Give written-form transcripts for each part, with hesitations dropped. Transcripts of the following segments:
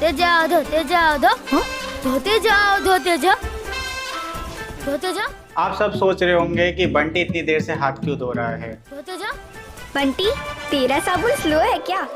धोते जाओ धोते जाओ धोते जाओ धोते जाओ धोते जाओ। आप सब सोच रहे होंगे कि बंटी इतनी देर से हाथ क्यों धो रहा है। धोते जाओ। बंटी, तेरा साबुन स्लो है क्या?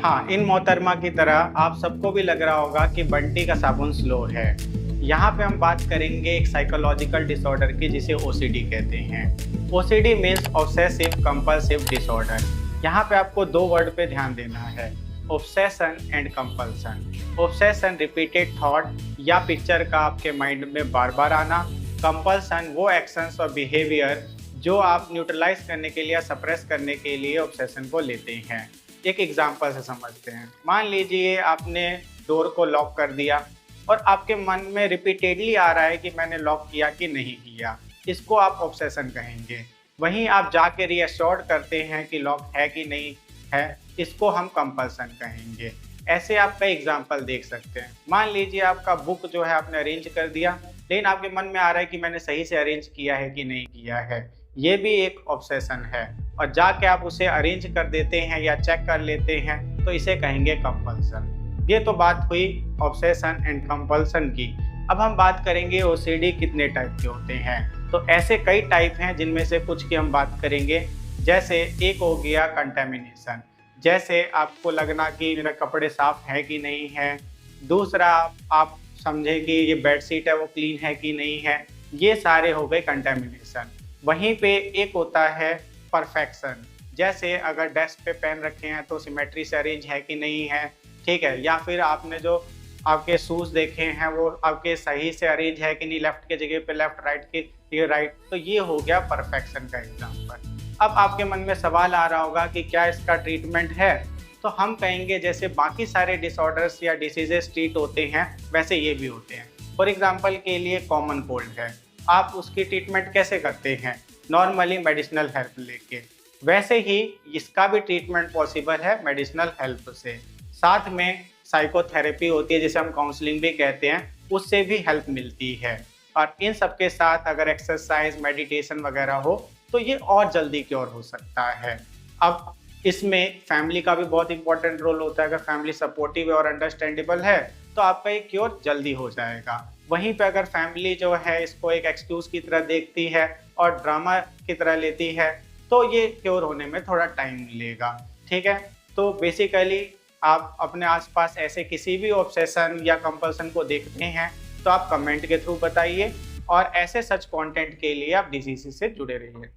हाँ, इन मोहतरमा की तरह आप सबको भी लग रहा होगा कि बंटी का साबुन स्लो है। यहाँ पे हम बात करेंगे एक साइकोलॉजिकल डिसऑर्डर की जिसे ओसीडी कहते हैं। OCD means obsessive compulsive disorder. यहाँ पे आपको दो वर्ड पे ध्यान देना है, obsession and compulsion. Obsession repeated thought या पिक्चर का आपके माइंड में बार बार आना। कंपल्सन वो एक्शंस और बिहेवियर जो आप न्यूट्रलाइज करने के लिए या सप्रेस करने के लिए ऑब्सेशन को लेते हैं। एक एग्जांपल से समझते हैं। मान लीजिए आपने डोर को लॉक कर दिया और आपके मन में रिपीटेडली आ रहा है कि मैंने लॉक किया कि नहीं किया। इसको आप ऑब्सेशन कहेंगे। वहीं आप जाके रीअश्योर्ड करते हैं कि लॉक है कि नहीं है, इसको हम कंपल्सन कहेंगे। ऐसे आप कई एग्जाम्पल देख सकते हैं। मान लीजिए आपका बुक जो है आपने अरेंज कर दिया, लेकिन आपके मन में आ रहा है कि मैंने सही से अरेंज किया है कि नहीं किया है। ये भी एक ऑब्सेशन है और जाके आप उसे अरेंज कर देते हैं या चेक कर लेते हैं, तो इसे कहेंगे कंपल्सन। ये तो बात हुई ऑब्सेशन एंड कंपल्सन की। अब हम बात करेंगे ओसीडी कितने टाइप के होते हैं। तो ऐसे कई टाइप हैं जिनमें से कुछ की हम बात करेंगे। जैसे एक हो गया कंटेमिनेशन, जैसे आपको लगना कि मेरा कपड़े साफ है कि नहीं है। दूसरा आप समझे कि ये बेडशीट है वो क्लीन है कि नहीं है। ये सारे हो गए कंटेमिनेशन। वहीं पे एक होता है परफेक्शन, जैसे अगर डेस्क पे पेन रखे हैं तो सिमेट्री से अरेंज है कि नहीं है, ठीक है। या फिर आपने जो आपके शूज़ देखे हैं वो आपके सही से अरेंज है कि नहीं, लेफ्ट के जगह पे लेफ्ट, राइट के जगह राइट। तो ये हो गया परफेक्शन का एग्जाम्पल। अब आपके मन में सवाल आ रहा होगा कि क्या इसका ट्रीटमेंट है। तो हम कहेंगे जैसे बाकी सारे डिसऑर्डर्स या डिसीजेस ट्रीट होते हैं वैसे ये भी होते हैं। फॉर एग्जांपल के लिए कॉमन कोल्ड है, आप उसकी ट्रीटमेंट कैसे करते हैं? नॉर्मली मेडिसिनल हेल्प लेके। वैसे ही इसका भी ट्रीटमेंट पॉसिबल है मेडिसिनल हेल्प से। साथ में साइकोथेरेपी होती है जिसे हम काउंसलिंग भी कहते हैं, उससे भी हेल्प मिलती है। और इन सब के साथ अगर एक्सरसाइज मेडिटेशन वगैरह हो तो ये और जल्दी क्योर हो सकता है। अब इसमें फैमिली का भी बहुत इंपॉर्टेंट रोल होता है। अगर फैमिली सपोर्टिव और अंडरस्टैंडेबल है तो आपका ये क्योर जल्दी हो जाएगा। वहीं पे अगर फैमिली जो है इसको एक एक्सक्यूज की तरह देखती है और ड्रामा की तरह लेती है तो ये क्योर होने में थोड़ा टाइम मिलेगा, ठीक है। तो बेसिकली आप अपने आसपास ऐसे किसी भी ऑब्सेशन या कंपल्सन को देखते हैं तो आप कमेंट के थ्रू बताइए और ऐसे सच कंटेंट के लिए आप डीसीसी से जुड़े रहिए।